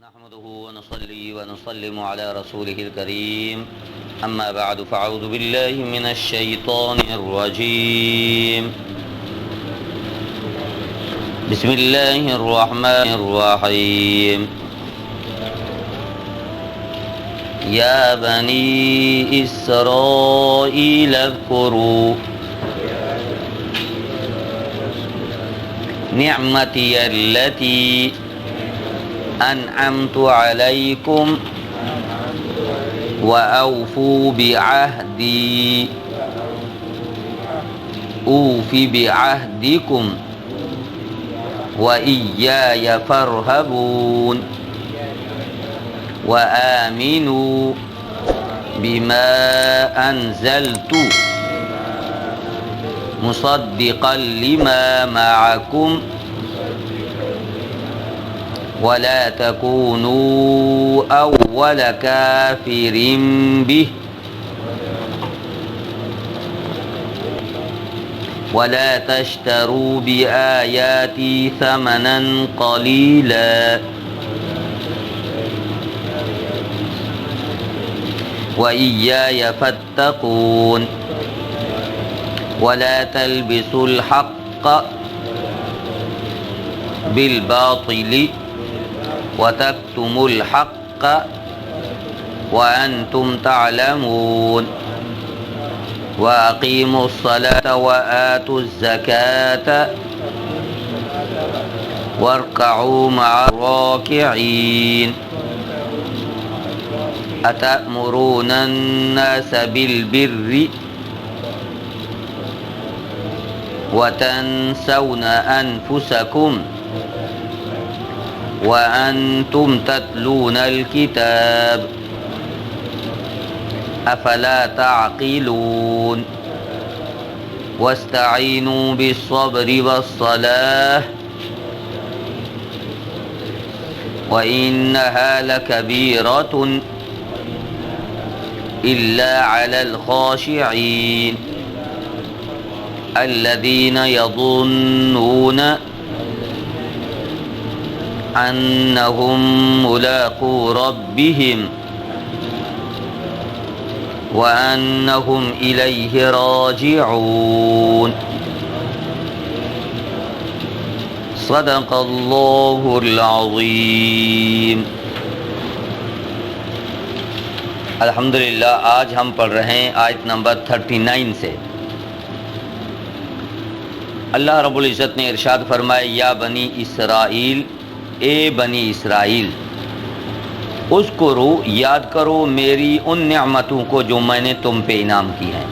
نحمده ونصلي ونسلم على رسوله الكريم أما بعد فأعوذ بالله من الشيطان الرجيم بسم الله الرحمن الرحيم يا بني إسرائيل اذكروا نعمتي التي أنعمت عليكم وأوفوا بعهدي أوف بعهدكم وإياي فارهبون وآمنوا بما أنزلت مصدقا لما معكم ولا تكونوا أول كافر به ولا تشتروا بآياتي ثمنا قليلا وإياي فاتقون ولا تلبسوا الحق بالباطل وتكتموا الحق وأنتم تعلمون وأقيموا الصلاة وآتوا الزكاة واركعوا مع الراكعين أتأمرون الناس بالبر وتنسون أنفسكم وأنتم تتلون الكتاب أفلا تعقلون واستعينوا بالصبر والصلاة وإنها لكبيرة إلا على الخاشعين الذين يظنون أنهم ملاقو ربهم وأنهم إليه راجعون صدق الله العظيم. الحمدللہ آج ہم پڑھ رہے ہیں آیت نمبر 39 سے. اللہ رب العزت نے ارشاد فرمایا یا بنی اسرائیل، اے بنی اسرائیل، اذکرو یاد کرو میری ان نعمتوں کو جو میں نے تم پہ انعام کی ہیں.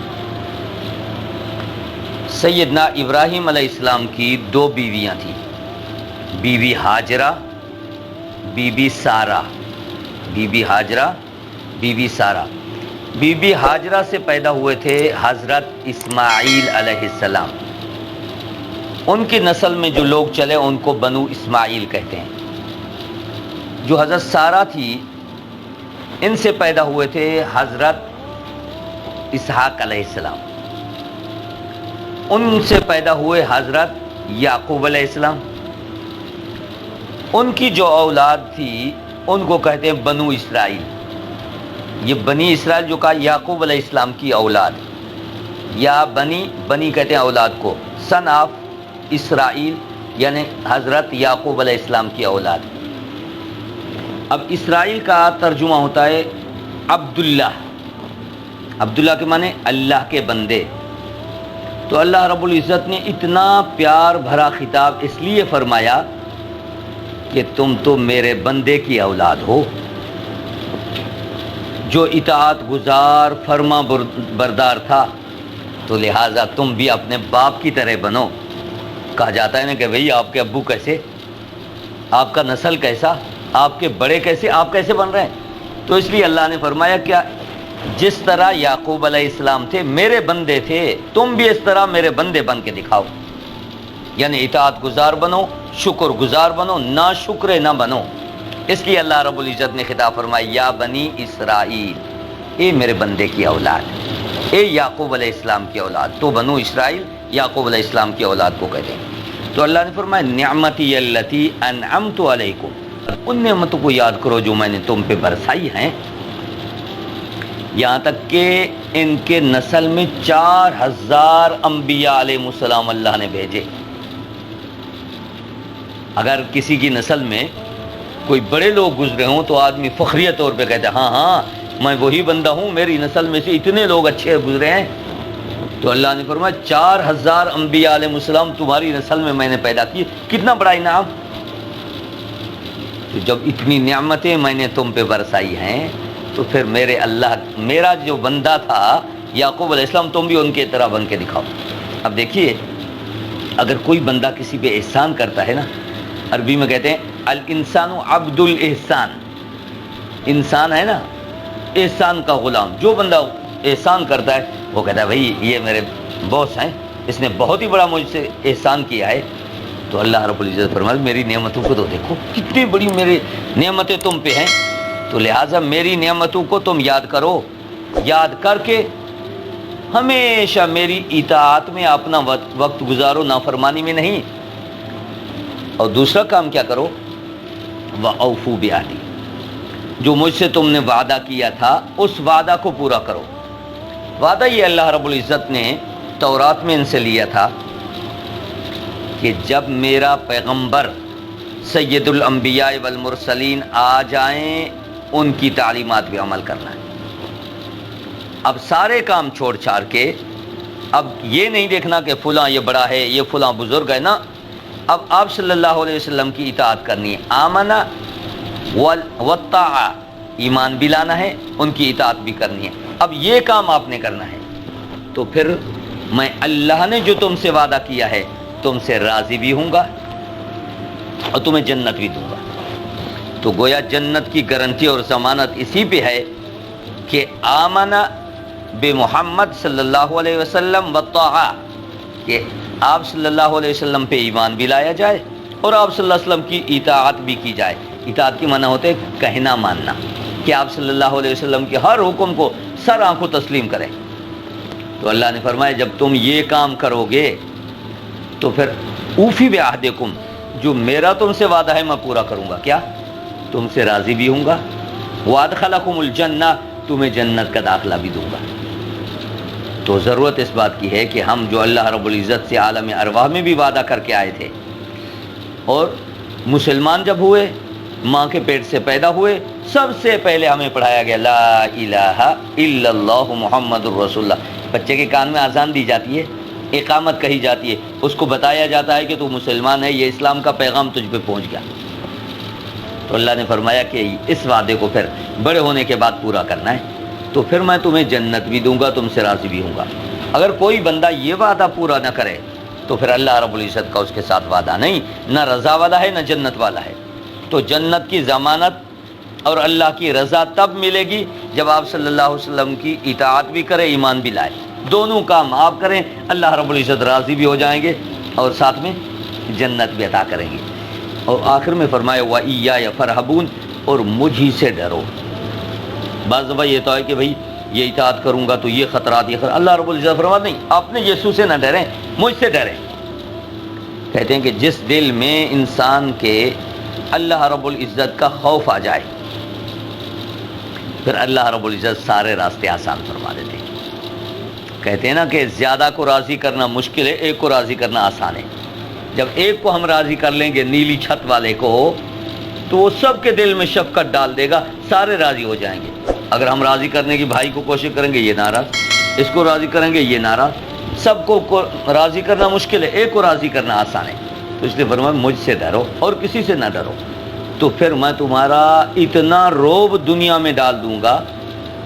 سیدنا ابراہیم علیہ السلام کی دو بیویاں تھیں، بی بی ہاجرہ، بی بی سارہ. بی بی ہاجرہ، بی بی سارہ. بی بی ہاجرہ سے پیدا ہوئے تھے حضرت اسماعیل علیہ السلام. ان کی نسل میں جو لوگ چلے ان کو بنو اسماعیل کہتے ہیں. جو حضرت سارہ تھی ان سے پیدا ہوئے تھے حضرت اسحاق علیہ السلام. ان سے پیدا ہوئے حضرت یعقوب علیہ السلام. ان کی جو اولاد تھی ان کو کہتے ہیں بنو اسرائیل. یہ بنی اسرائیل جو کہا یعقوب علیہ السلام کی اولاد، یا بنی کہتے ہیں اولاد کو، سن آف اسرائیل یعنی حضرت یعقوب علیہ السلام کی اولاد. اب اسرائیل کا ترجمہ ہوتا ہے عبداللہ. عبداللہ کے معنی اللہ کے بندے. تو اللہ رب العزت نے اتنا پیار بھرا خطاب اس لیے فرمایا کہ تم تو میرے بندے کی اولاد ہو، جو اطاعت گزار فرما بردار تھا، تو لہٰذا تم بھی اپنے باپ کی طرح بنو. کہا جاتا ہے نا کہ بھئی آپ کے ابو کیسے، آپ کا نسل کیسا، آپ کے بڑے کیسے، آپ کیسے بن رہے ہیں. تو اس لیے اللہ نے فرمایا کیا جس طرح یعقوب علیہ السلام تھے میرے بندے تھے، تم بھی اس طرح میرے بندے بن کے دکھاؤ. یعنی اطاعت گزار بنو، شکر گزار بنو، نا شکر نہ بنو. اس لیے اللہ رب العزت نے خطاب فرمایا یا بنی اسرائیل، اے میرے بندے کی اولاد، اے یعقوب علیہ السلام کی اولاد. تو بنو اسرائیل یعقوب علیہ السلام کی اولاد کو کہتے ہیں. تو اللہ نے فرمایا نعمتی اللتی انعمت علیکم، ان نعمتوں کو یاد کرو جو میں نے تم پہ برسائی ہیں، یہاں تک کہ ان کے نسل میں 4000 انبیاء علیہ السلام اللہ نے بھیجے۔ اگر کسی کی نسل میں کوئی بڑے لوگ گزرے ہوں تو آدمی فخریہ طور پہ کہتا ہے ہاں ہاں میں وہی بندہ ہوں، میری نسل میں سے اتنے لوگ اچھے گزرے ہیں۔ تو اللہ نے فرمایا 4000 انبیاء علیہ السلام تمہاری نسل میں نے پیدا کی، کتنا بڑا انعام۔ تو جب اتنی نعمتیں میں نے تم پہ برسائی ہیں تو پھر میرے اللہ، میرا جو بندہ تھا یعقوب علیہ السلام، تم بھی ان کے طرح بن کے دکھاؤ۔ اب دیکھیے، اگر کوئی بندہ کسی پہ احسان کرتا ہے نا، عربی میں کہتے ہیں الانسان عبد الاحسان، انسان ہے نا احسان کا غلام۔ جو بندہ احسان کرتا ہے وہ کہتا ہے بھائی یہ میرے باس ہیں، اس نے بہت ہی بڑا مجھ سے احسان کیا ہے۔ تو اللہ رب العزت فرماتا میری نعمتوں کو تو دیکھو کتنی بڑی میری نعمتیں تم پہ ہیں، تو لہٰذا میری نعمتوں کو تم یاد کرو، یاد کر کے ہمیشہ میری اطاعت میں اپنا وقت گزارو، نافرمانی میں نہیں۔ اور دوسرا کام کیا کرو، وَأَوْفُوا بِعَهْدِي، جو مجھ سے تم نے وعدہ کیا تھا اس وعدہ کو پورا کرو۔ وعدہ یہ اللہ رب العزت نے تورات میں ان سے لیا تھا کہ جب میرا پیغمبر سید الانبیاء والمرسلین آ جائیں ان کی تعلیمات پہ عمل کرنا ہے۔ اب سارے کام چھوڑ چھاڑ کے، اب یہ نہیں دیکھنا کہ فلاں یہ بڑا ہے، یہ فلاں بزرگ ہے نا، اب آپ صلی اللہ علیہ وسلم کی اطاعت کرنی ہے۔ آمنا وطاع، ایمان بھی لانا ہے، ان کی اطاعت بھی کرنی ہے۔ اب یہ کام آپ نے کرنا ہے، تو پھر میں اللہ نے جو تم سے وعدہ کیا ہے تم سے راضی بھی ہوں گا اور تمہیں جنت بھی دوں گا۔ تو گویا جنت کی گارنٹی اور ضمانت اسی پہ ہے کہ آمنا بے محمد صلی اللہ علیہ وسلم وطاع، کہ آپ صلی اللہ علیہ وسلم پہ ایمان بھی لایا جائے اور آپ صلی اللہ علیہ وسلم کی اطاعت بھی کی جائے۔ اطاعت کی معنی ہوتے کہنا ماننا، کہ آپ صلی اللہ علیہ وسلم کے ہر حکم کو سر آنکھوں تسلیم کریں۔ تو اللہ نے فرمایا جب تم یہ کام کرو گے تو پھر اوفی بعہدکم، جو میرا تم سے وعدہ ہے میں پورا کروں گا۔ کیا؟ تم سے راضی بھی ہوں گا، وادخلکم الجنہ، تمہیں جنت کا داخلہ بھی دوں گا۔ تو ضرورت اس بات کی ہے کہ ہم جو اللہ رب العزت سے عالم ارواح میں بھی وعدہ کر کے آئے تھے، اور مسلمان جب ہوئے، ماں کے پیٹ سے پیدا ہوئے، سب سے پہلے ہمیں پڑھایا گیا لا الہ الا اللہ محمد الرسول اللہ۔ بچے کے کان میں اذان دی جاتی ہے، اقامت کہی جاتی ہے، اس کو بتایا جاتا ہے کہ تو مسلمان ہے، یہ اسلام کا پیغام تجھ پہ پہنچ گیا۔ تو اللہ نے فرمایا کہ اس وعدے کو پھر بڑے ہونے کے بعد پورا کرنا ہے، تو پھر میں تمہیں جنت بھی دوں گا، تم سے راضی بھی ہوں گا۔ اگر کوئی بندہ یہ وعدہ پورا نہ کرے تو پھر اللہ رب العزت کا اس کے ساتھ وعدہ نہیں، نہ رضا والا ہے نہ جنت والا ہے۔ تو جنت کی ضمانت اور اللہ کی رضا تب ملے گی جب آپ صلی اللہ علیہ وسلم کی اطاعت بھی کریں، ایمان بھی لائے، دونوں کام آپ کریں، اللہ رب العزت راضی بھی ہو جائیں گے اور ساتھ میں جنت بھی عطا کریں گے۔ اور آخر میں فرمایا وَإِيَّايَ فَارْهَبُونِ، اور مجھ ہی سے ڈرو۔ بعض دفعہ یہ تو ہے کہ بھائی یہ اطاعت کروں گا تو یہ خطرات، یہ اللہ رب العزت فرماتا نہیں، اپنے یسوع سے نہ ڈریں، مجھ سے ڈریں۔ کہتے ہیں کہ جس دل میں انسان کے اللہ رب العزت کا خوف آ جائے پھر اللہ رب العزت سارے راستے آسان فرما دیتے ہیں۔ کہتے ہیں نا کہ زیادہ کو راضی کرنا مشکل ہے، ایک کو راضی کرنا آسان ہے۔ جب ایک کو ہم راضی کر لیں گے، نیلی چھت والے کو، تو وہ سب کے دل میں شفقت ڈال دے گا، سارے راضی ہو جائیں گے۔ اگر ہم راضی کرنے کی بھائی کو کوشش کریں گے یہ ناراض، اس کو راضی کریں گے یہ ناراض، سب کو راضی کرنا مشکل ہے، ایک کو راضی کرنا آسان ہے۔ تو اس لیے فرمایا مجھ سے ڈرو اور کسی سے نہ ڈرو، تو پھر میں تمہارا اتنا روب دنیا میں ڈال دوں گا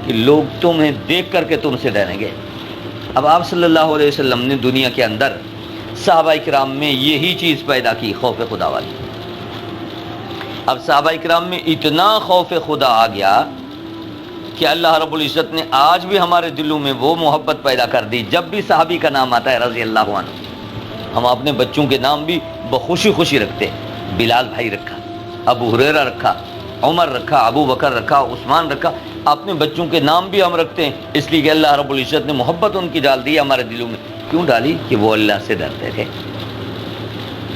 کہ لوگ تمہیں دیکھ کر کے تم سے ڈریں گے۔ اب آپ صلی اللہ علیہ وسلم نے دنیا کے اندر صحابہ کرام میں یہی چیز پیدا کی، خوف خدا والی۔ اب صحابہ کرام میں اتنا خوف خدا آ گیا کہ اللہ رب العزت نے آج بھی ہمارے دلوں میں وہ محبت پیدا کر دی، جب بھی صحابی کا نام آتا ہے رضی اللہ عنہ، ہم اپنے بچوں کے نام بھی بخوشی خوشی رکھتے ہیں۔ بلال بھائی رکھا، ابو ہریرہ رکھا، عمر رکھا، ابو بکر رکھا، عثمان رکھا، اپنے بچوں کے نام بھی ہم رکھتے ہیں، اس لیے کہ اللہ رب العزت نے محبت ان کی ڈال دی ہمارے دلوں میں۔ کیوں ڈالی؟ کہ وہ اللہ سے ڈرتے تھے۔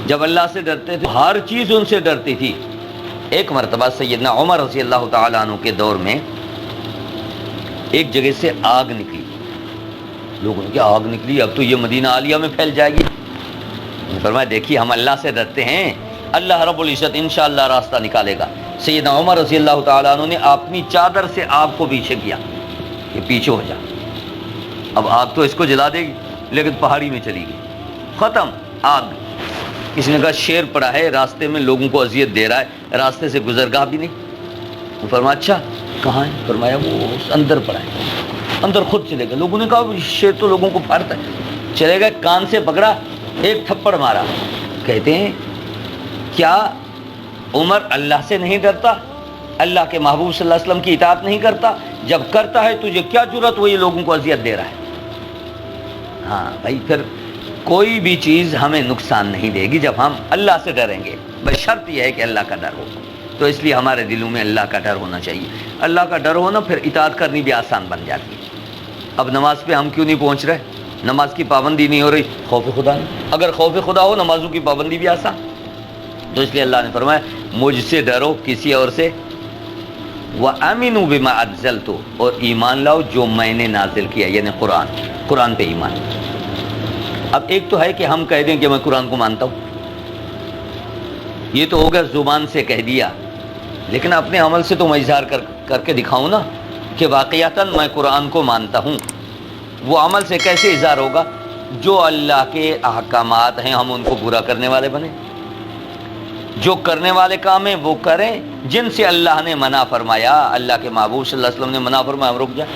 جب اللہ سے ڈرتے تھے ہر چیز ان سے ڈرتی تھی۔ ایک مرتبہ سیدنا عمر رضی اللہ تعالیٰ عنہ کے دور میں ایک جگہ سے آگ نکلی. لوگوں نے کہا آگ نکلی، اب تو یہ مدینہ عالیہ میں پھیل جائے گی. فرمایا دیکھیے ہم اللہ سے ڈرتے ہیں، اللہ رب العزت انشاءاللہ راستہ نکالے گا. سیدنا عمر رضی اللہ تعالیٰ عنہ نے اپنی چادر سے آگ کو پیچھے کیا کہ پیچھے ہو جا. اب آگ تو اس کو جلا دے گی، لیکن پہاڑی میں چلی گئی، ختم آگ. کسی نے کہا شیر پڑا ہے راستے میں، لوگوں کو اذیت دے رہا ہے، راستے سے گزرگاہ بھی نہیں. فرمایا اچھا کہاں ہے؟ فرمایا وہ اندر پڑا ہے. اندر خود چلے گئے. لوگوں نے کہا شیر تو لوگوں کو پھاڑتا ہے. چلے گئے، کان سے پکڑا، ایک تھپڑ مارا. کہتے ہیں کیا عمر اللہ سے نہیں ڈرتا؟ اللہ کے محبوب صلی اللہ علیہ وسلم کی اطاعت نہیں کرتا؟ جب کرتا ہے تجھے کیا جرأت وہ یہ لوگوں کو اذیت دے رہا ہے؟ ہاں بھائی، پھر کوئی بھی چیز ہمیں نقصان نہیں دے گی جب ہم اللہ سے ڈریں گے. بس شرط یہ ہے کہ اللہ کا ڈر ہو. تو اس لیے ہمارے دلوں میں اللہ کا ڈر ہونا چاہیے. اللہ کا ڈر ہونا پھر اطاعت کرنی بھی آسان بن جاتی ہے. اب نماز پہ ہم کیوں نہیں پہنچ رہے؟ نماز کی پابندی نہیں ہو رہی، خوف خدا نہیں. اگر خوف خدا ہو نمازوں کی پابندی بھی آسان. تو اس لیے اللہ نے فرمایا مجھ سے ڈرو، کسی اور سے. وَآمِنُوا بِمَا أَنزَلْتُ، اور ایمان لاؤ جو میں نے نازل کیا، یعنی قرآن پہ ایمان. اب ایک تو ہے کہ ہم کہہ دیں کہ میں قرآن کو مانتا ہوں، یہ تو ہوگا زبان سے کہہ دیا، لیکن اپنے عمل سے تو میں اظہار کر کے دکھاؤں نا کہ واقعتاً میں قرآن کو مانتا ہوں. وہ عمل سے کیسے اظہار ہوگا؟ جو اللہ کے احکامات ہیں ہم ان کو پورا کرنے والے بنیں، جو کرنے والے کام ہیں وہ کریں، جن سے اللہ نے منع فرمایا، اللہ کے محبوب صلی اللہ علیہ وسلم نے منع فرمایا، ہم رک جائیں.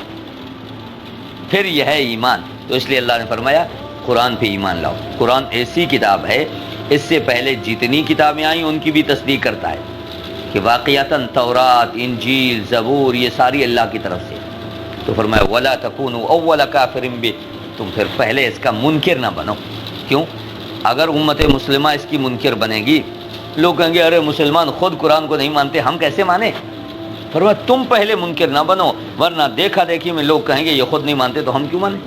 پھر یہ ہے ایمان. تو اس لیے اللہ نے فرمایا قرآن پہ ایمان لاؤ. قرآن ایسی کتاب ہے، اس سے پہلے جتنی کتابیں آئیں ان کی بھی تصدیق کرتا ہے کہ واقعتاً تورات، انجیل، زبور یہ ساری اللہ کی طرف سے. تو فرمایا وَلَا تَكُونُوا أَوَّلَ كَافِرٍ بِهِ، تم پھر پہلے اس کا منکر نہ بنو. کیوں؟ اگر امت مسلمہ اس کی منکر بنے گی، لوگ کہیں گے ارے مسلمان خود قرآن کو نہیں مانتے، ہم کیسے مانیں؟ فرمایا تم پہلے منکر نہ بنو، ورنہ دیکھا دیکھی میں لوگ کہیں گے یہ خود نہیں مانتے تو ہم کیوں مانیں.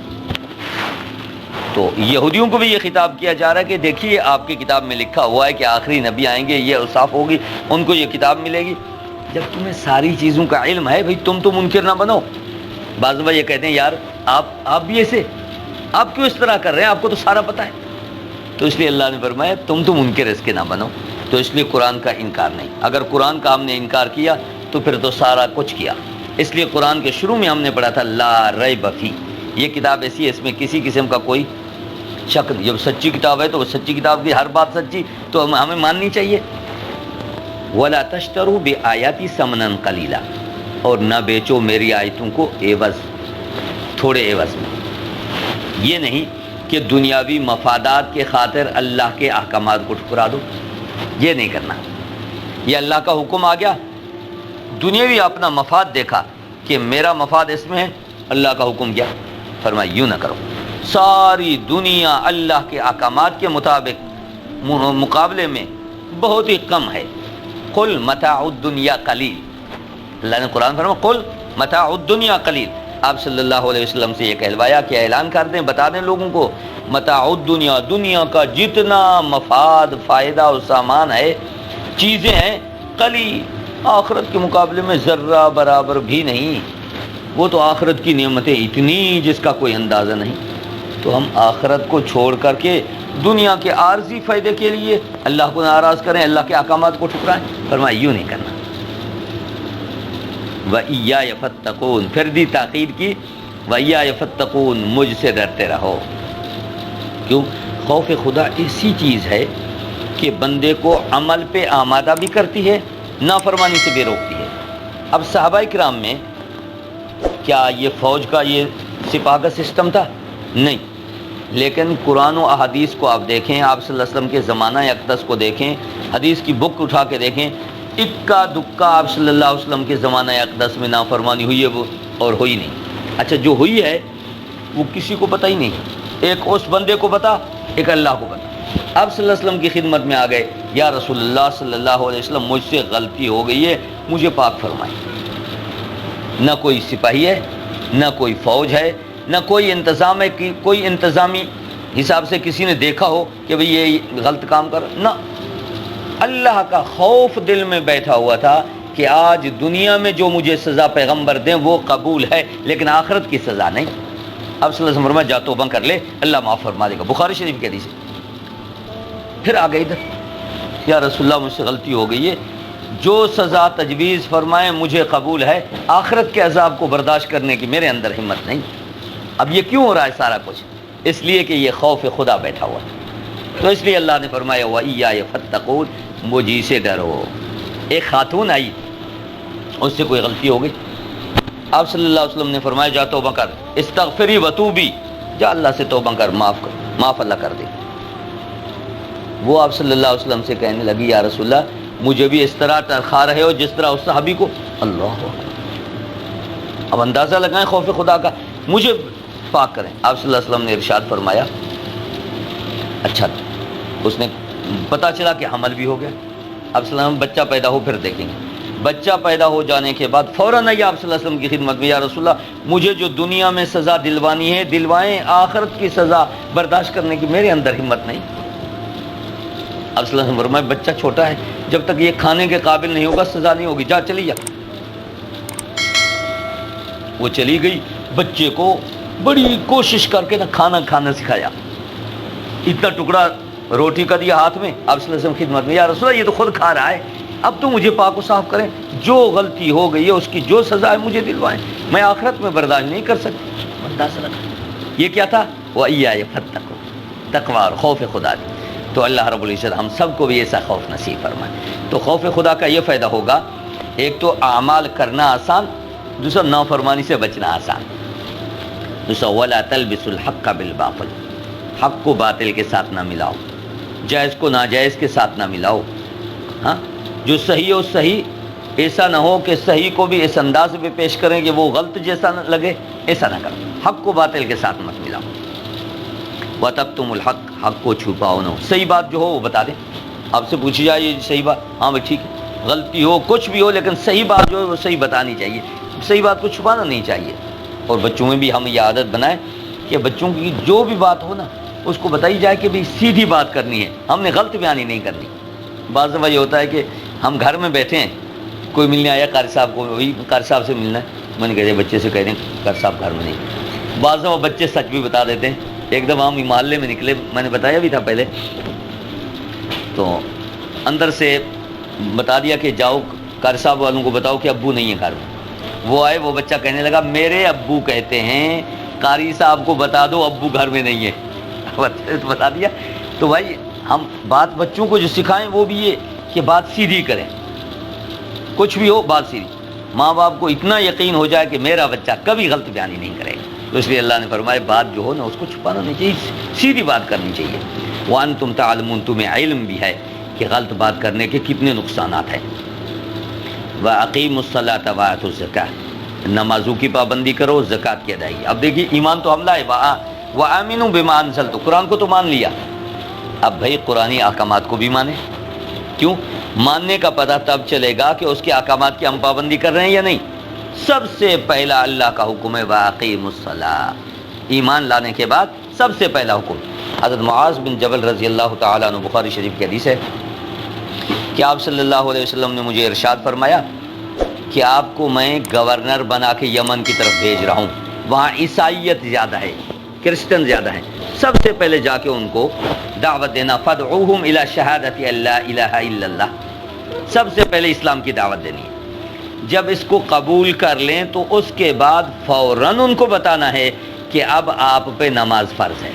تو یہودیوں کو بھی یہ خطاب کیا جا رہا ہے کہ دیکھیے آپ کی کتاب میں لکھا ہوا ہے کہ آخری نبی آئیں گے، یہ اوصاف ہوگی، ان کو یہ کتاب ملے گی. جب تمہیں ساری چیزوں کا علم ہے بھئی تم تو منکر نہ بنو. بعض بھائی یہ کہتے ہیں یار آپ بھی ایسے، آپ کیوں اس طرح کر رہے ہیں، آپ کو تو سارا پتہ ہے. تو اس لیے اللہ نے فرمایا تم تو منکر اس کے نہ بنو. تو اس لیے قرآن کا انکار نہیں. اگر قرآن کا ہم نے انکار کیا تو پھر تو سارا کچھ کیا. اس لیے قرآن کے شروع میں ہم نے پڑھا تھا لا ریب فی، یہ کتاب ایسی ہے اس میں کسی قسم کا کوئی شک نہیں. جب سچی کتاب ہے تو وہ سچی کتاب کی ہر بات سچی تو ہمیں ماننی چاہیے. وَلَا تَشْتَرُوا بِآيَاتِي ثَمَنًا قَلِيلًا، اور نہ بیچو میری آیتوں کو عوض، تھوڑے عوض میں. یہ نہیں کہ دنیاوی مفادات کے خاطر اللہ کے احکامات کو ٹھکرا دو، یہ نہیں کرنا. یہ اللہ کا حکم آ گیا، دنیاوی اپنا مفاد دیکھا کہ میرا مفاد اس میں ہے، اللہ کا حکم کیا، فرمایا یوں نہ کرو. ساری دنیا اللہ کے احکامات کے مطابق مقابلے میں بہت ہی کم ہے. قل متاع الدنیا قلیل، اللہ نے قرآن فرمایا قل متاع الدنیا قلیل. آپ صلی اللہ علیہ وسلم سے یہ کہلوایا کہ اعلان کر دیں، بتا دیں لوگوں کو متاع الدنیا، دنیا کا جتنا مفاد، فائدہ اور سامان ہے، چیزیں ہیں، قلیل، آخرت کے مقابلے میں ذرہ برابر بھی نہیں. وہ تو آخرت کی نعمتیں اتنی جس کا کوئی اندازہ نہیں. تو ہم آخرت کو چھوڑ کر کے دنیا کے عارضی فائدے کے لیے اللہ کو ناراض کریں، اللہ کے احکامات کو ٹھکرائیں. فرمایا یوں نہیں کرنا. وَإِيَّايَ فَاتَّقُونَ، پھر دی تاکید کی وَإِيَّايَ فَاتَّقُونَ، مجھ سے ڈرتے رہو. کیوں؟ خوف خدا ایسی چیز ہے کہ بندے کو عمل پہ آمادہ بھی کرتی ہے، نافرمانی سے بھی روکتی ہے. اب صحابہ کرام میں کیا یہ فوج کا یہ سپاہ کا سسٹم تھا؟ نہیں. لیکن قرآن و احادیث کو آپ دیکھیں، آپ صلی اللہ علیہ وسلم کے زمانہ اقدس کو دیکھیں، حدیث کی بک اٹھا کے دیکھیں، اکا دکا آپ صلی اللہ علیہ وسلم کے زمانہ اقدس میں نافرمانی ہوئی ہے وہ اور ہوئی نہیں. اچھا جو ہوئی ہے وہ کسی کو پتہ ہی نہیں، ایک اس بندے کو پتہ، ایک اللہ کو پتہ. آپ صلی اللہ علیہ وسلم کی خدمت میں آ گئے، یا رسول اللہ صلی اللہ علیہ وسلم مجھ سے غلطی ہو گئی ہے، مجھے پاک فرمائیں. نہ کوئی سپاہی ہے، نہ کوئی فوج ہے، نہ کوئی انتظام ہے، کوئی انتظامی حساب سے کسی نے دیکھا ہو کہ بھئی یہ غلط کام کر، نہ اللہ کا خوف دل میں بیٹھا ہوا تھا کہ آج دنیا میں جو مجھے سزا پیغمبر دیں وہ قبول ہے، لیکن آخرت کی سزا نہیں۔ اب صلی اللہ علیہ وسلم فرمایا جا توبہ کر لے، اللہ معاف فرما دے گا، بخاری شریف کی حدیث ہے۔ پھر آ گئی ادھر، یا رسول اللہ مجھ سے غلطی ہو گئی ہے، جو سزا تجویز فرمائے مجھے قبول ہے، آخرت کے عذاب کو برداشت کرنے کی میرے اندر ہمت نہیں۔ اب یہ کیوں ہو رہا ہے سارا کچھ؟ اس لیے کہ یہ خوف خدا بیٹھا ہوا ہے۔ تو اس لیے اللہ نے فرمایا وَإِيَّايَ فَاتَّقُونِ، مجھے سے ڈرو۔ ایک خاتون آئی، اس سے کوئی غلطی ہو گئی، آپ صلی اللہ علیہ وسلم نے فرمایا جا توبہ کر، استغفری وتوبی، جا اللہ سے توبہ کر، معاف اللہ کر دے۔ وہ آپ صلی اللہ علیہ وسلم سے کہنے لگی یا رسول اللہ مجھے بھی اس طرح تنخواہ رہے ہو جس طرح اس صحابی کو۔ اللہ، اب اندازہ لگائیں خوف خدا کا، مجھے پاک کریں۔ آپ صلی اللہ علیہ وسلم نے ارشاد فرمایا اچھا، اس نے پتہ چلا کہ حمل بھی ہو گیا۔ اب صلی اللہ علیہ وسلم بچہ پیدا ہو پھر دیکھیں گے۔ بچہ پیدا ہو جانے کے بعد فوراً آئی آپ صلی اللہ علیہ وسلم کی خدمت میں، یا رسول اللہ مجھے جو دنیا میں سزا دلوانی ہے دلوائیں، آخرت کی سزا برداشت کرنے کی میرے اندر ہمت نہیں۔ اب صلی اللہ علیہ وسلم فرمایا بچہ چھوٹا ہے، جب تک یہ کھانے کے قابل نہیں ہوگا سزا نہیں ہوگی، جا چلی جا۔ وہ چلی گئی، بچے کو بڑی کوشش کر کے کھانا سکھایا، اتنا ٹکڑا روٹی کا دیا ہاتھ میں۔ اب صلی اللہ علیہ وسلم خدمت میں، یا رسول اللہ یہ تو خود کھا رہا ہے، اب تو مجھے پاک و صاف کریں، جو غلطی ہو گئی ہے اس کی جو سزا ہے مجھے دلوائیں، میں آخرت میں برداشت نہیں کر سکتی۔ اندازہ لگا یہ کیا تھا، وَإِيَّايَ فَاتَّقُونِ، تقوی اور خوف خدا دی۔ تو اللہ رب العزت ہم سب کو بھی ایسا خوف نصیب فرمائے۔ تو خوف خدا کا یہ فائدہ ہوگا، ایک تو اعمال کرنا آسان، دوسرا نافرمانی سے بچنا آسان، دوسرا وَلَا تَلْبِسُوا الْحَقَّ بِالْبَاطِلِ، حق کو باطل کے ساتھ نہ ملاؤ، جائز کو ناجائز کے ساتھ نہ ملاؤ۔ ہاں، جو صحیح ہو صحیح، ایسا نہ ہو کہ صحیح کو بھی اس انداز میں پیش کریں کہ وہ غلط جیسا نہ لگے، ایسا نہ کرو، حق کو باطل کے ساتھ مت ملاؤ۔ وَتَكْتُمُوا الْحَقَّ، حق کو چھپاؤ نہ، صحیح بات جو ہو وہ بتا دیں، آپ سے پوچھی جائے یہ صحیح بات، ہاں بھائی ٹھیک ہے، غلطی ہو کچھ بھی ہو لیکن صحیح بات جو ہے وہ صحیح بتانی چاہیے، صحیح بات کو چھپانا نہیں چاہیے۔ اور بچوں میں بھی ہم یہ عادت بنائیں کہ بچوں کی جو بھی بات ہو نا اس کو بتائی جائے کہ بھئی سیدھی بات کرنی ہے، ہم نے غلط بیانی نہیں کرنی۔ بعض دفعہ یہ ہوتا ہے کہ ہم گھر میں بیٹھے ہیں، کوئی ملنے آیا قاری صاحب کو، وہی قاری صاحب سے ملنا ہے، میں نے کہا بچے سے کہہ دیں قاری صاحب گھر میں نہیں۔ بعض دفعہ بچے سچ بھی بتا دیتے ہیں۔ ایک دفعہ ہم محلے میں نکلے، میں نے بتایا بھی تھا پہلے، تو اندر سے بتا دیا کہ جاؤ قاری صاحب والوں کو بتاؤ کہ ابو نہیں ہے گھر میں۔ وہ آئے، وہ بچہ کہنے لگا میرے ابو کہتے ہیں قاری صاحب کو بتا دو ابو گھر میں نہیں ہے۔ بتا دیا۔ تو بھائی ہم بات بچوں کو جو سکھائیں وہ بھی یہ کہ بات سیدھی کریں، کچھ بھی ہو بات سیدھی۔ ماں باپ کو اتنا یقین ہو جائے کہ میرا بچہ کبھی غلط بیانی نہیں کرے گا، تو اس لیے اللہ نے فرمایا بات جو ہو نا اس کو چھپانا نہیں چاہیے، سیدھی بات کرنی چاہیے۔ وَأَنْتُمْ تَعْلَمُونَ، تمہیں علم بھی ہے کہ غلط بات کرنے کے کتنے نقصانات ہیں۔ وَأَقِيمُوا الصَّلَاةَ وَآتُوا الزَّكَاةَ، نمازوں کی پابندی کرو، زکوٰۃ کی ادائیگی۔ اب دیکھیے ایمان تو حملہ ہے، وَآمِنُوا بِمَا أَنزَلْتُ، قرآن کو تو مان لیا، اب بھائی قرآنی احکامات کو بھی مانیں۔ کیوں ماننے کا پتہ تب چلے گا کہ اس کے احکامات کی ہم پابندی کر رہے ہیں یا نہیں۔ سب سے پہلا اللہ کا حکم ہے وَأَقِيمُوا الصَّلَاةَ، ایمان لانے کے بعد سب سے پہلا حکم۔ حضرت معاذ بن جبل رضی اللہ تعالیٰ عنہ، بخاری شریف کی حدیث ہے کہ آپ صلی اللہ علیہ وسلم نے مجھے ارشاد فرمایا کہ آپ کو میں گورنر بنا کے یمن کی طرف بھیج رہا ہوں، وہاں عیسائیت زیادہ ہے، کرسچن زیادہ ہیں، سب سے پہلے جا کے ان کو دعوت دینا، فَادْعُوهُمْ إِلَى شَهَادَةِ أَن لَا إِلَٰهَ إِلَّا اللَّهُ، سب سے پہلے اسلام کی دعوت دینی ہے۔ جب اس کو قبول کر لیں تو اس کے بعد فوراً ان کو بتانا ہے کہ اب آپ پہ نماز فرض ہے۔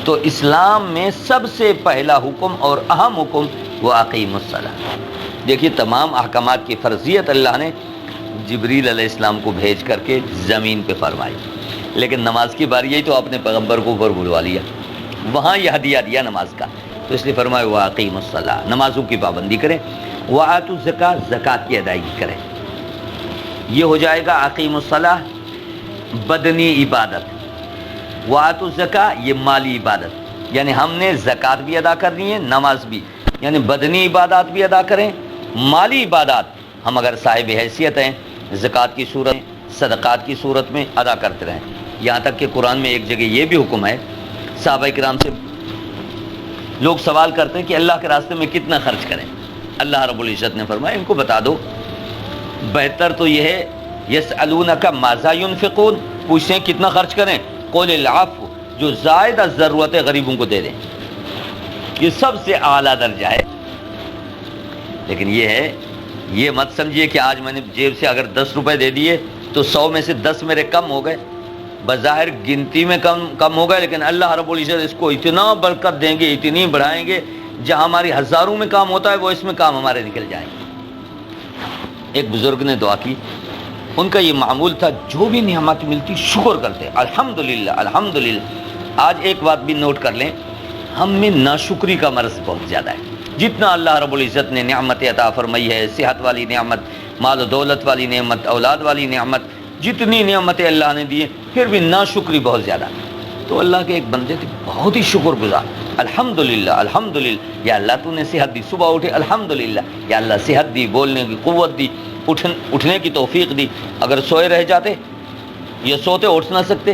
تو اسلام میں سب سے پہلا حکم اور اہم حکم وَأَقِيمُوا الصَّلَاةَ۔ دیکھیے تمام احکامات کی فرضیت اللہ نے جبریل علیہ السلام کو بھیج کر کے زمین پہ فرمائی، لیکن نماز کی باری یہی تو اپنے پیغمبر کو اوپر بلوا لیا، وہاں یہ ہدیہ دیا نماز کا، تو اس لیے فرمایا وَأَقِيمُوا الصَّلَاةَ، نمازوں کی پابندی کریں، وَآتُوا الزَّكَاةَ، زکوٰۃ کی ادائیگی کریں۔ یہ ہو جائے گا اقیم الصلاۃ بدنی عبادت، وآتوا الزکاۃ یہ مالی عبادت، یعنی ہم نے زکوٰۃ بھی ادا کرنی ہے، نماز بھی، یعنی بدنی عبادات بھی ادا کریں، مالی عبادات ہم اگر صاحب حیثیت ہیں زکوٰۃ کی صورت، صدقات کی صورت میں ادا کرتے رہیں۔ یہاں تک کہ قرآن میں ایک جگہ یہ بھی حکم ہے، صحابہ کرام سے لوگ سوال کرتے ہیں کہ اللہ کے راستے میں کتنا خرچ کریں، اللہ رب العزت نے فرمایا ان کو بتا دو، بہتر تو یہ ہے یسألونک ماذا ينفقون، پوچھتے ہیں کتنا خرچ کریں، قل العفو، جو زائد از ضرورت غریبوں کو دے دیں، یہ سب سے اعلیٰ درجہ ہے۔ لیکن یہ ہے، یہ مت سمجھیے کہ آج میں نے جیب سے اگر 10 روپے دے دیے تو 100 میں سے 10 میرے کم ہو گئے، بظاہر گنتی میں کم ہو گئے، لیکن اللہ رب العزت اس کو اتنا برکت دیں گے، اتنی بڑھائیں گے، جہاں ہماری ہزاروں میں کام ہوتا ہے وہ اس میں کام ہمارے نکل جائیں گے۔ ایک بزرگ نے دعا کی، ان کا یہ معمول تھا جو بھی نعمت ملتی شکر کرتے، الحمدللہ الحمدللہ۔ آج ایک بات بھی نوٹ کر لیں، ہم میں ناشکری کا مرض بہت زیادہ ہے۔ جتنا اللہ رب العزت نے نعمت عطا فرمائی ہے، صحت والی نعمت، مال و دولت والی نعمت، اولاد والی نعمت، جتنی نعمتیں اللہ نے دی ہیں، پھر بھی ناشکری بہت زیادہ۔ تو اللہ کے ایک بندے تھے بہت ہی شکر گزار، الحمدللہ الحمدللہ، یا اللہ تو نے صحت دی، صبح اٹھے الحمدللہ، یا اللہ صحت دی، بولنے کی قوت دی، اٹھنے کی توفیق دی۔ اگر سوئے رہ جاتے یا سوتے اٹھ نہ سکتے،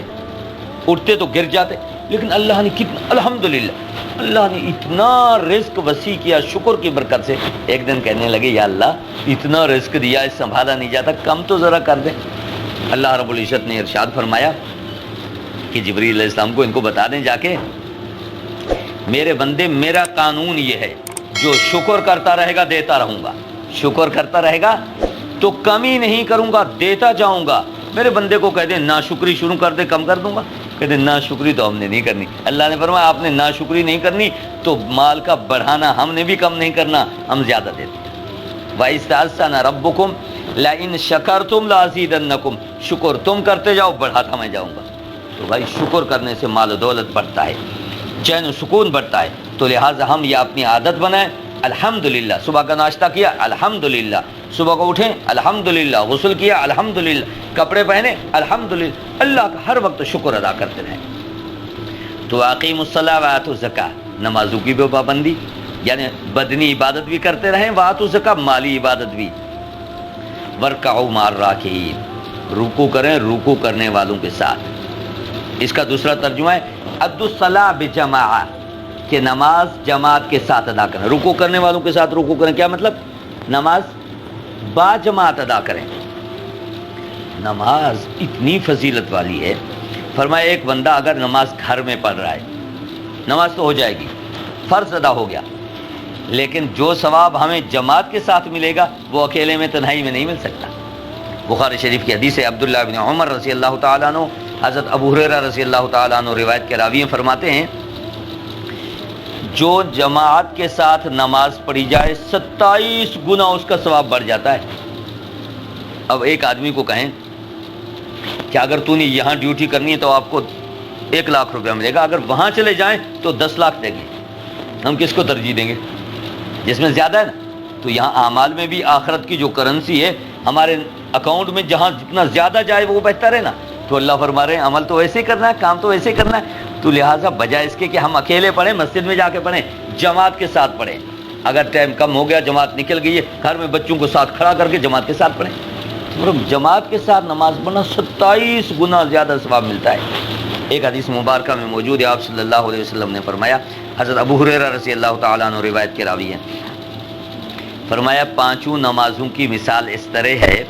اٹھتے تو گر جاتے، لیکن اللہ نے کتنا، الحمدللہ، اللہ نے اتنا رزق وسیع کیا شکر کی برکت سے۔ ایک دن کہنے لگے یا اللہ اتنا رزق دیا، اس سنبھالا نہیں جاتا، کم تو ذرا کر دیں۔ اللہ رب العزت نے ارشاد فرمایا کہ جبریل علیہ السلام کو ان کو بتا دیں جا کے، میرے بندے میرا قانون یہ ہے، جو شکر کرتا رہے گا دیتا رہوں گا، شکر کرتا رہے گا تو کمی نہیں کروں گا، دیتا جاؤں گا۔ میرے بندے کو کہہ دیں ناشکری شروع کر دے، کم کر دوں گا، کہتے ہیں ناشکری تو ہم نے نہیں کرنی۔ اللہ نے فرمایا آپ نے ناشکری نہیں کرنی تو مال کا بڑھانا ہم نے بھی کم نہیں کرنا، ہم زیادہ دیتے ہیں۔ وَإِذْ رَبُّكُمْ لَئِن شَكَرْتُمْ لَأَزِيدَنَّكُمْ، شکر تم کرتے جاؤ بڑھاتا میں جاؤں گا۔ تو بھائی شکر کرنے سے مال و دولت بڑھتا ہے، چین و سکون بڑھتا ہے، تو لہٰذا ہم یہ اپنی عادت بنائیں۔ الحمدللہ، صبح کا ناشتہ کیا الحمدللہ، صبح کو اٹھیں الحمدللہ، غسل کیا الحمدللہ، کپڑے پہنے الحمدللہ، اللہ کا ہر وقت شکر ادا کرتے رہیں۔ تو اقیموا الصلاۃ وآتوا الزکاۃ، نمازوں کی بھی پابندی، یعنی بدنی عبادت بھی کرتے رہیں، وآتوا الزکاۃ مالی عبادت بھی، وارکعوا مع الراکعین، رکوع کریں رکوع کرنے والوں کے ساتھ۔ اس کا دوسرا ترجمہ ہے ادوا الصلاۃ بجماعہ، کہ نماز جماعت کے ساتھ ادا کریں، رکوع کرنے والوں کے ساتھ رکوع کریں، کیا مطلب؟ نماز با جماعت ادا کریں۔ نماز اتنی فضیلت والی ہے، فرمایا ایک بندہ اگر نماز گھر میں پڑھ رہا ہے، نماز تو ہو جائے گی، فرض ادا ہو گیا، لیکن جو ثواب ہمیں جماعت کے ساتھ ملے گا وہ اکیلے میں تنہائی میں نہیں مل سکتا۔ بخاری شریف کی حدیث ہے، عبداللہ بن عمر رضی اللہ تعالیٰ عنہ، حضرت ابو ہریرہ رضی اللہ تعالیٰ عنہ روایت کے راوی فرماتے ہیں جو جماعت کے ساتھ نماز پڑھی جائے 27 گنا اس کا ثواب بڑھ جاتا ہے۔ اب ایک آدمی کو کہیں کہ اگر تو نے یہاں ڈیوٹی کرنی ہے تو آپ کو 1 لاکھ روپیہ ملے گا، اگر وہاں چلے جائیں تو 10 لاکھ دیں گے، ہم کس کو ترجیح دیں گے؟ جس میں زیادہ ہے نا۔ تو یہاں اعمال میں بھی آخرت کی جو کرنسی ہے ہمارے اکاؤنٹ میں، جہاں جتنا زیادہ جائے وہ بہتر ہے نا۔ تو اللہ فرما رہے ہیں عمل تو ویسے کرنا ہے، کام تو ویسے کرنا ہے، تو لہٰذا بجائے اس کے کہ ہم اکیلے پڑھیں، مسجد میں جا کے پڑھیں، جماعت کے ساتھ پڑھیں۔ اگر ٹائم کم ہو گیا، جماعت نکل گئی ہے، گھر میں بچوں کو ساتھ کھڑا کر کے جماعت کے ساتھ پڑھیں۔ جماعت کے ساتھ نماز پڑھنا 27 گنا زیادہ ثواب ملتا ہے۔ ایک حدیث مبارکہ میں موجود ہے، آپ صلی اللہ علیہ وسلم نے فرمایا، حضرت ابو ہریرہ رضی اللہ تعالیٰ عنہ روایت کے راوی ہیں، فرمایا 5 نمازوں کی مثال اس طرح ہے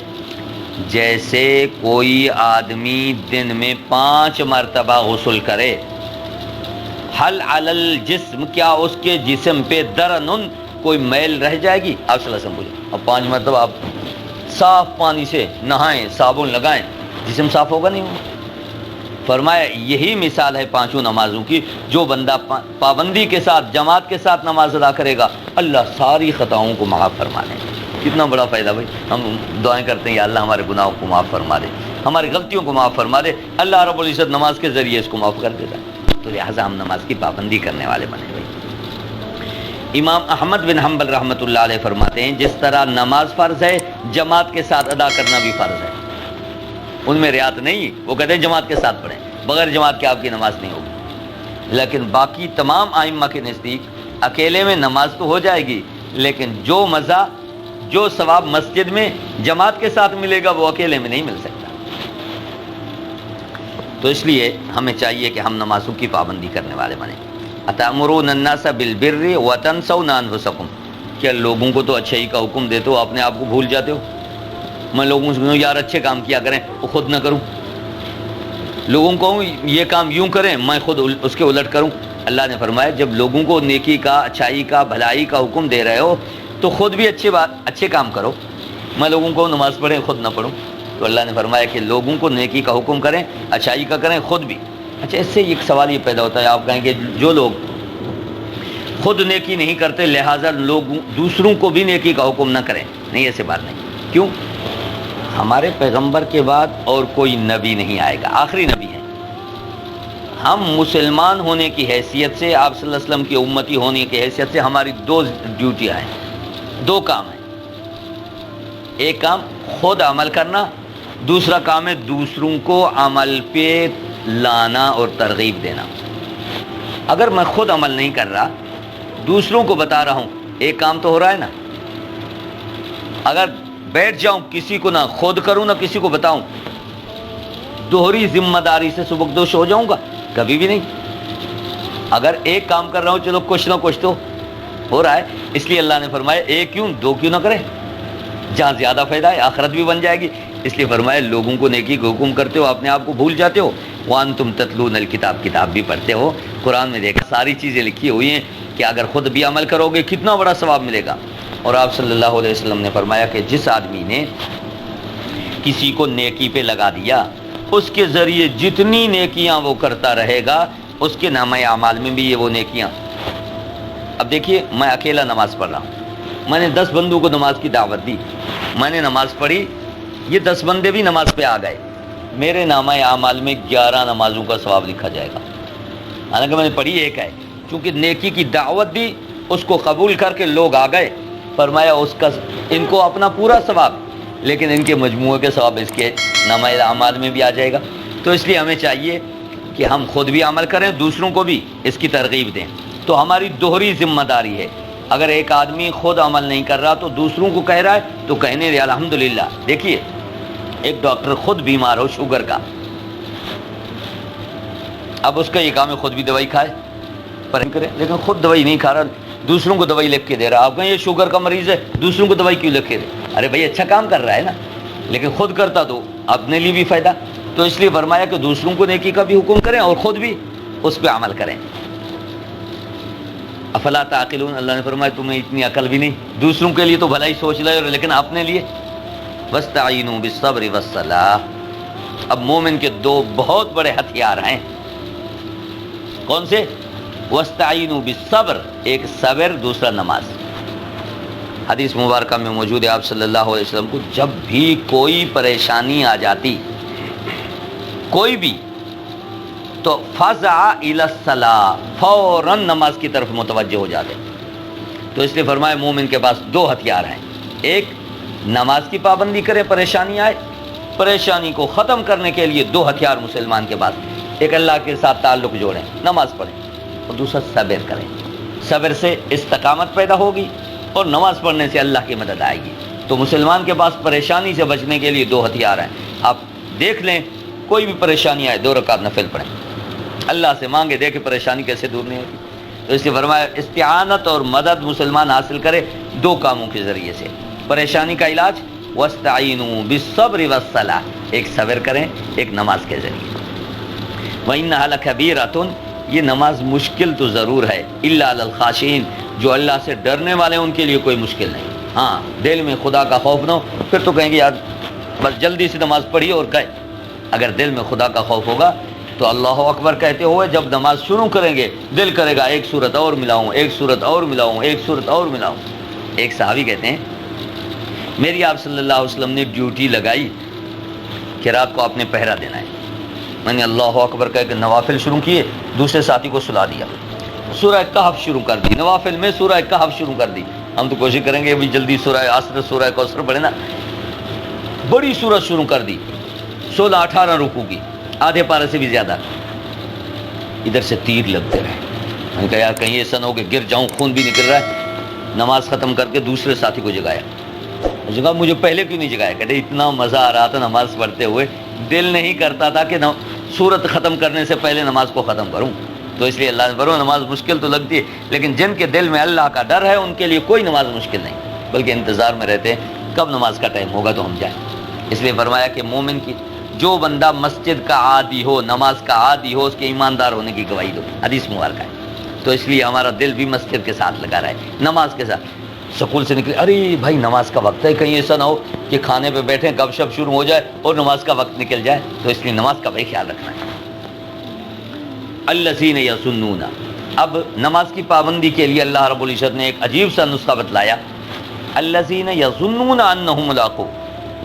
جیسے کوئی آدمی دن میں 5 مرتبہ غسل کرے، حل علی الجسم، کیا اس کے جسم پہ درنن کوئی میل رہ جائے گی؟ آپ صلی اللہ علیہ وسلم بولے اب 5 مرتبہ آپ صاف پانی سے نہائیں، صابن لگائیں، جسم صاف ہوگا نہیں ہوگا؟ فرمایا یہی مثال ہے 5 نمازوں کی، جو بندہ پابندی کے ساتھ جماعت کے ساتھ نماز ادا کرے گا اللہ ساری خطاؤں کو معاف فرما دے۔ کتنا بڑا فائدہ بھائی، ہم دعائیں کرتے ہیں یا اللہ ہمارے گناہوں کو معاف فرما دے، ہماری غلطیوں کو معاف فرما دے، اللہ رب العزت نماز کے ذریعے اس کو معاف کر دیتا ہے۔ تو لہٰذا ہم نماز کی پابندی کرنے والے بنے بھائی۔ امام احمد بن حنبل رحمۃ اللہ علیہ فرماتے ہیں جس طرح نماز فرض ہے، جماعت کے ساتھ ادا کرنا بھی فرض ہے، ان میں رعایت نہیں۔ وہ کہتے ہیں جماعت کے ساتھ پڑھیں، بغیر جماعت کے آپ کی نماز نہیں ہوگی۔ لیکن باقی تمام ائمہ کے نزدیک اکیلے میں نماز تو ہو جائے گی، لیکن جو مزہ، جو ثواب مسجد میں جماعت کے ساتھ ملے گا وہ اکیلے میں نہیں مل سکتا۔ تو اس لیے ہمیں چاہیے کہ ہم نمازوں کی پابندی کرنے والے بنیں۔ اتأمرون الناس بالبر وتنسون انفسکم، کیا لوگوں کو تو اچھائی کا حکم دیتے ہو، اپنے آپ کو بھول جاتے ہو؟ میں لوگوں سے کہوں یار اچھے کام کیا کریں، وہ خود نہ کروں، لوگوں کو کہوں یہ کام یوں کریں، میں خود اس کے الٹ کروں۔ اللہ نے فرمایا جب لوگوں کو نیکی کا، اچھائی کا، بھلائی کا حکم دے رہے ہو تو خود بھی اچھے کام کرو۔ میں لوگوں کو نماز پڑھیں خود نہ پڑھوں، تو اللہ نے فرمایا کہ لوگوں کو نیکی کا حکم کریں، اچھائی کا کریں، خود بھی۔ اچھا، اس سے ایک سوال یہ پیدا ہوتا ہے، آپ کہیں کہ جو لوگ خود نیکی نہیں کرتے لہٰذا لوگ دوسروں کو بھی نیکی کا حکم نہ کریں۔ نہیں، ایسے بات نہیں۔ کیوں؟ ہمارے پیغمبر کے بعد اور کوئی نبی نہیں آئے گا، آخری نبی ہے۔ ہم مسلمان ہونے کی حیثیت سے، آپ صلی اللہ علیہ وسلم کی امتی ہونے کی حیثیت سے ہماری دو ڈیوٹیاں ہیں، دو کام ہیں۔ ایک کام خود عمل کرنا، دوسرا کام ہے دوسروں کو عمل پہ لانا اور ترغیب دینا۔ اگر میں خود عمل نہیں کر رہا، دوسروں کو بتا رہا ہوں، ایک کام تو ہو رہا ہے نا۔ اگر بیٹھ جاؤں کسی کو نہ خود کروں نہ کسی کو بتاؤں، دوہری ذمہ داری سے سبکدوش ہو جاؤں گا؟ کبھی بھی نہیں۔ اگر ایک کام کر رہا ہوں، چلو کچھ نہ کچھ تو ہو رہا ہے، اس لیے اللہ نے فرمایا ایک کیوں دو کیوں نہ کرے، جہاں زیادہ فائدہ ہے آخرت بھی بن جائے گی۔ اس لیے فرمایا لوگوں کو نیکی کا حکم کرتے ہو، اپنے آپ کو بھول جاتے ہو۔ وَأَنْتُمْ تَتْلُونَ الْكِتَابَ، کتاب بھی پڑھتے ہو۔ قرآن میں دیکھا ساری چیزیں لکھی ہوئی ہیں کہ اگر خود بھی عمل کرو گے کتنا بڑا ثواب ملے گا۔ اور آپ صلی اللہ علیہ وسلم نے فرمایا کہ جس آدمی نے کسی کو نیکی پہ لگا دیا، اس کے ذریعے جتنی نیکیاں وہ کرتا رہے گا اس کے نامہ اعمال میں بھی یہ وہ نیکیاں۔ اب دیکھیے، میں اکیلا نماز پڑھ رہا ہوں، میں نے 10 بندوں کو نماز کی دعوت دی، میں نے نماز پڑھی، یہ 10 بندے بھی نماز پہ آ گئے، میرے نامہ اعمال میں 11 نمازوں کا ثواب لکھا جائے گا، حالانکہ میں نے پڑھی ایک ہے۔ چونکہ نیکی کی دعوت دی، اس کو قبول کر کے لوگ آ گئے، فرمایا اس کا ان کو اپنا پورا ثواب، لیکن ان کے مجموعے کے ثواب اس کے نامہ اعمال میں بھی آ جائے گا۔ تو اس لیے ہمیں چاہیے کہ ہم خود بھی عمل کریں، دوسروں کو بھی اس کی ترغیب دیں۔ تو ہماری دوہری ذمہ داری ہے۔ اگر ایک آدمی خود عمل نہیں کر رہا تو دوسروں کو کہہ رہا ہے تو کہنے دے الحمدللہ۔ دیکھیے، ایک ڈاکٹر خود بیمار ہو شوگر کا، اب اس کا یہ کام ہے خود بھی دوائی کھائے، پر کرے، لیکن خود دوائی نہیں کھا رہا، دوسروں کو دوائی لکھ کے دے رہا۔ آپ کہیں یہ شوگر کا مریض ہے، دوسروں کو دوائی کیوں لکھ کے دے؟ ارے بھائی اچھا کام کر رہا ہے نا، لیکن خود کرتا تو اپنے لیے بھی فائدہ۔ تو اس لیے فرمایا کہ دوسروں کو نیکی کا بھی حکم کریں اور خود بھی اس پہ عمل کریں۔ افلا تعقلون، اللہ نے فرمایا تمہیں اتنی عقل بھی نہیں، دوسروں کے لیے تو بھلائی سوچ لے لیکن اپنے لیے واستعینوا بالصبر والصلاۃ۔ اب مومن کے دو بہت بڑے ہتھیار ہیں، کون سے؟ واستعینوا بالصبر، ایک صبر، دوسرا نماز۔ حدیث مبارکہ میں موجود ہے آپ صلی اللہ علیہ وسلم کو جب بھی کوئی پریشانی آ جاتی، کوئی بھی، تو فزع الی الصلاۃ، فوراً نماز کی طرف متوجہ ہو جاتے۔ تو اس لیے فرمایا مومن کے پاس دو ہتھیار ہیں، ایک نماز کی پابندی کرے، پریشانی آئے، پریشانی کو ختم کرنے کے لیے دو ہتھیار مسلمان کے پاس، ایک اللہ کے ساتھ تعلق جوڑیں، نماز پڑھیں، اور دوسرا صبر کریں۔ صبر سے استقامت پیدا ہوگی اور نماز پڑھنے سے اللہ کی مدد آئے گی۔ تو مسلمان کے پاس پریشانی سے بچنے کے لیے دو ہتھیار ہیں۔ آپ دیکھ لیں، کوئی بھی پریشانی آئے 2 رکعت نفل پڑھیں، اللہ سے مانگے، دیکھیں پریشانی کیسے دور نہیں ہوتی۔ تو اس لیے فرمایا استعانت اور مدد مسلمان حاصل کرے دو کاموں کے ذریعے سے۔ پریشانی کا علاج واستعینوا بالصبر والصلاۃ، ایک صبر کریں، ایک نماز کے ذریعے۔ وَإِنَّهَا لَكَبِيرَةٌ، یہ نماز مشکل تو ضرور ہے، إِلَّا عَلَى الْخَاشِعِينَ، جو اللہ سے ڈرنے والے ان کے لیے کوئی مشکل نہیں۔ ہاں، دل میں خدا کا خوف نہ ہو، پھر تو کہیں گے یار بس جلدی سے نماز پڑھی اور گئے۔ اگر دل میں خدا کا خوف ہوگا تو اللہ اکبر کہتے ہوئے جب نماز شروع کریں گے دل کرے گا ایک سورت اور ملاؤں، ایک سورت اور ملاؤں، ایک سورت اور ملاؤں۔ ایک صحابی کہتے ہیں میری آپ صلی اللہ علیہ وسلم نے ڈیوٹی لگائی کہ رات کو آپ نے پہرا دینا ہے، میں نے اللہ اکبر کہہ کے نوافل شروع کیے، دوسرے ساتھی کو سلا دیا، سورہ کہف شروع کر دی، نوافل میں سورہ کہف شروع کر دی۔ ہم تو کوشش کریں گے ابھی جلدی سورہ عصر، سورہ کوثر پڑھے نا، بڑی سورت شروع کر دی، 16-18 رکوع کی، آدھے پارے سے بھی زیادہ۔ ادھر سے تیر لگتے رہے، میں نے کہا یار کہیں ایسا نہ ہو کہ گر جاؤں، خون بھی نکل رہا ہے۔ نماز ختم کر کے دوسرے ساتھی کو جگایا، جگہ مجھے پہلے کیوں نہیں جگایا؟ کہتے اتنا مزہ آ رہا تھا نماز پڑھتے ہوئے، دل نہیں کرتا تھا کہ سورت ختم کرنے سے پہلے نماز کو ختم کروں۔ تو اس لیے اللہ نے فرمایا نماز مشکل تو لگتی ہے، لیکن جن کے دل میں اللہ کا ڈر ہے ان کے لیے کوئی نماز مشکل نہیں، بلکہ انتظار میں رہتے ہیں کب نماز کا ٹائم ہوگا تو ہم جائیں۔ اس لیے فرمایا کہ مومن کی جو بندہ مسجد کا عادی ہو، نماز کا عادی ہو، اس کے ایماندار ہونے کی گواہی دو، حدیث مبارکہ ہے۔ تو اس لیے ہمارا دل بھی مسجد کے ساتھ لگا رہے، نماز کے ساتھ۔ سکول سے نکلے، ارے بھائی نماز کا وقت ہے، کہیں ایسا نہ ہو کہ کھانے پہ بیٹھیں گپ شپ شروع ہو جائے اور نماز کا وقت نکل جائے، تو اس لیے نماز کا بھائی خیال رکھنا ہے۔ الذین یظنون، اب نماز کی پابندی کے لیے اللہ رب العزت نے ایک عجیب سا نسخہ بتلایا۔ الذین یظنون انہم ملاقو،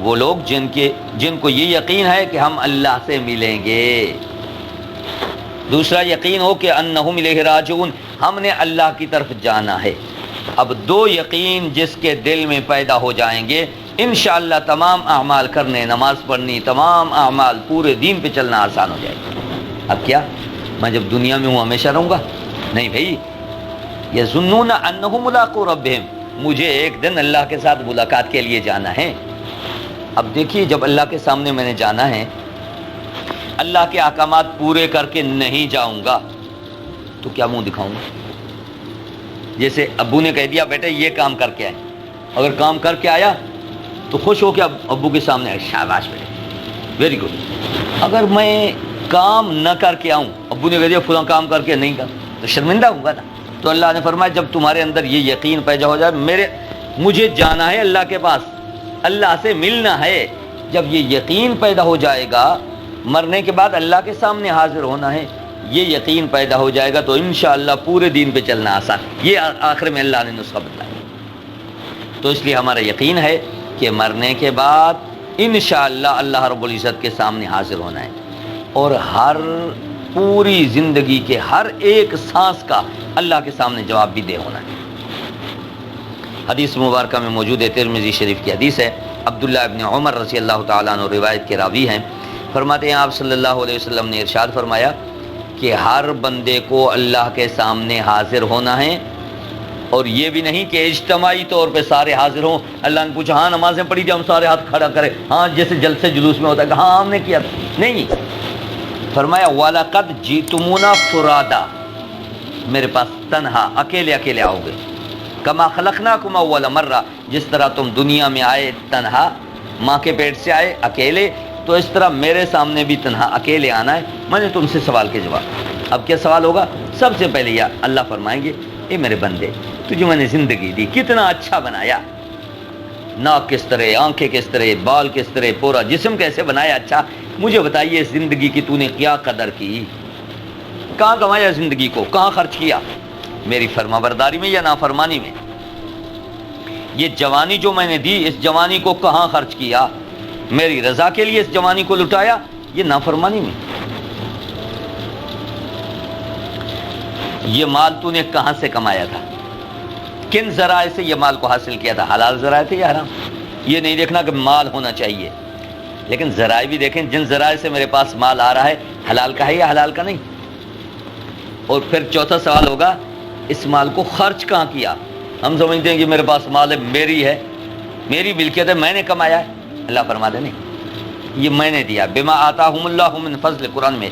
وہ لوگ جن کو یہ یقین ہے کہ ہم اللہ سے ملیں گے، دوسرا یقین ہو کہ انہم الیہ راجعون، ہم نے اللہ کی طرف جانا ہے۔ اب دو یقین جس کے دل میں پیدا ہو جائیں گے، انشاءاللہ تمام اعمال کرنے، نماز پڑھنی، تمام اعمال پورے دین پہ چلنا آسان ہو جائے گا۔ اب کیا میں جب دنیا میں ہوں ہمیشہ رہوں گا؟ نہیں بھائی، یظنون انہم ملاقو ربہم، مجھے ایک دن اللہ کے ساتھ ملاقات کے لیے جانا ہے۔ اب دیکھیے جب اللہ کے سامنے میں نے جانا ہے، اللہ کے احکامات پورے کر کے نہیں جاؤں گا تو کیا منہ دکھاؤں گا؟ جیسے ابو نے کہہ دیا بیٹے یہ کام کر کے آئے، اگر کام کر کے آیا تو خوش ہو کے ابو کے سامنے آئے، شاباش بیٹے ویری گڈ۔ اگر میں کام نہ کر کے آؤں، ابو نے کہہ دیا فلاں کام کر کے نہیں کر، تو شرمندہ ہوں گا نا۔ تو اللہ نے فرمایا جب تمہارے اندر یہ یقین پیدا ہو جائے، مجھے جانا ہے اللہ کے پاس، اللہ سے ملنا ہے، جب یہ یقین پیدا ہو جائے گا، مرنے کے بعد اللہ کے سامنے حاضر ہونا ہے، یہ یقین پیدا ہو جائے گا تو انشاءاللہ پورے دین پہ چلنا آسان۔ یہ آخر میں اللہ نے نسخہ بتایا۔ تو اس لیے ہمارا یقین ہے کہ مرنے کے بعد انشاءاللہ اللہ رب العزت کے سامنے حاضر ہونا ہے، اور ہر پوری زندگی کے ہر ایک سانس کا اللہ کے سامنے جواب بھی دے ہونا ہے۔ حدیث مبارکہ میں موجود ہے، ترمذی شریف کی حدیث ہے، عبداللہ ابن عمر رضی اللہ تعالیٰ عنہ روایت کے راوی ہیں، فرماتے ہیں آپ صلی اللہ علیہ وسلم نے ارشاد فرمایا کہ ہر بندے کو اللہ کے سامنے حاضر ہونا ہے، اور یہ بھی نہیں کہ اجتماعی طور پہ سارے حاضر ہوں۔ اللہ نے پوچھا ہاں نمازیں پڑھی تھی، ہم سارے ہاتھ کھڑا کریں، ہاں جیسے جلسے جلوس میں ہوتا ہے کہ ہاں ہم نے کیا، نہیں۔ فرمایا وَلَقَدْ جِئْتُمُونَا فُرَادَا، میرے پاس تنہا اکیلے اکیلے آؤ گے، کما خلقناکم اول مرہ، جس طرح تم دنیا میں آئے تنہا، ماں کے پیٹ سے آئے اکیلے، تو اس طرح میرے سامنے بھی تنہا اکیلے آنا ہے۔ میں نے تم سے سوال کے جواب، اب کیا سوال ہوگا؟ سب سے پہلے یا اللہ فرمائیں گے اے میرے بندے، تجھے میں نے زندگی دی، کتنا اچھا بنایا، ناک کس طرح، آنکھیں کس طرح، بال کس طرح، پورا جسم کیسے بنایا اچھا، مجھے بتائیے اس زندگی کی تو نے کیا قدر کی، کہاں کمایا زندگی کو، کہاں خرچ کیا، میری فرما برداری میں یا نافرمانی میں؟ یہ جوانی جو میں نے دی، اس جوانی کو کہاں خرچ کیا؟ میری رضا کے لیے اس جوانی کو لٹایا، یہ نافرمانی میں؟ یہ مال تو نے کہاں سے کمایا تھا، کن ذرائع سے یہ مال کو حاصل کیا تھا، حلال ذرائع تھے یا حرام؟ یہ نہیں دیکھنا کہ مال ہونا چاہیے، لیکن ذرائع بھی دیکھیں، جن ذرائع سے میرے پاس مال آ رہا ہے حلال کا ہے یا حلال کا نہیں؟ اور پھر چوتھا سوال ہوگا اس مال کو خرچ کہاں کیا؟ ہم سمجھتے ہیں کہ میرے پاس مال ہے، میری ہے، میری ملکیت ہے، میں نے کمایا ہے۔ اللہ فرماتے نہیں، یہ میں نے دیا، بما آتاہم اللہ من فضل، قرآن میں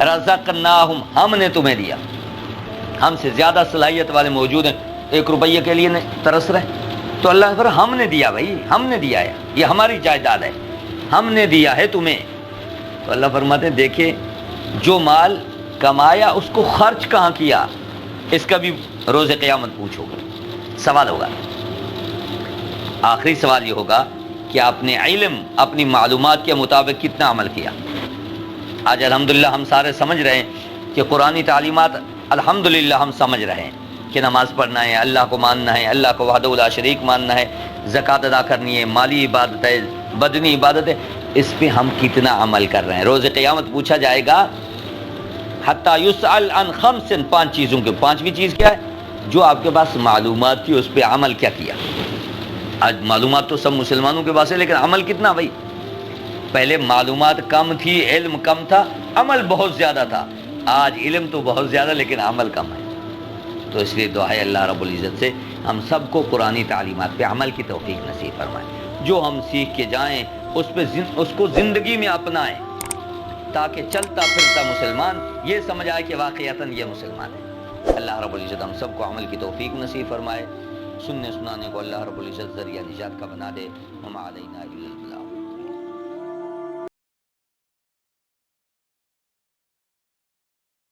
رزقناہم، ہم نے تمہیں دیا۔ ہم سے زیادہ صلاحیت والے موجود ہیں، 1 روپیے کے لیے ترس رہے، تو اللہ پر ہم نے دیا، بھائی ہم نے دیا ہے، یہ ہماری جائیداد ہے، ہم نے دیا ہے تمہیں۔ تو اللہ فرماتے ہیں دیکھیں جو مال کمایا اس کو خرچ کہاں کیا، اس کا بھی روز قیامت پوچھو گے، سوال ہوگا۔ آخری سوال یہ ہوگا کہ آپ نے علم، اپنی معلومات کے مطابق کتنا عمل کیا۔ آج الحمدللہ ہم سارے سمجھ رہے ہیں کہ قرآنی تعلیمات الحمدللہ ہم سمجھ رہے ہیں کہ نماز پڑھنا ہے، اللہ کو ماننا ہے، اللہ کو وحدہ لا شریک ماننا ہے، زکوٰۃ ادا کرنی ہے، مالی عبادت ہے، بدنی عبادت ہے، اس پہ ہم کتنا عمل کر رہے ہیں۔ روز قیامت پوچھا جائے گا حتیٰ یسأل عن خمس، 5 چیزوں کے، 5ویں چیز کیا ہے؟ جو آپ کے پاس معلومات تھی اس پہ عمل کیا کیا۔ آج معلومات تو سب مسلمانوں کے پاس ہے، لیکن عمل کتنا بھائی؟ پہلے معلومات کم تھی، علم کم تھا، عمل بہت زیادہ تھا۔ آج علم تو بہت زیادہ لیکن عمل کم ہے۔ تو اس لیے دعا ہے اللہ رب العزت سے ہم سب کو قرآنی تعلیمات پہ عمل کی توفیق نصیب فرمائے، جو ہم سیکھ کے جائیں اس کو زندگی میں اپنائیں، تاکہ چلتا پھرتا مسلمان یہ سمجھ آئے کہ واقعتاً یہ مسلمان ہے۔ اللہ رب العزت ہم سب کو عمل کی توفیق نصیب فرمائے، سننے سنانے کو اللہ رب العزت ذریعہ نجات کا بنا دے۔ وما علینا الا البلاغ۔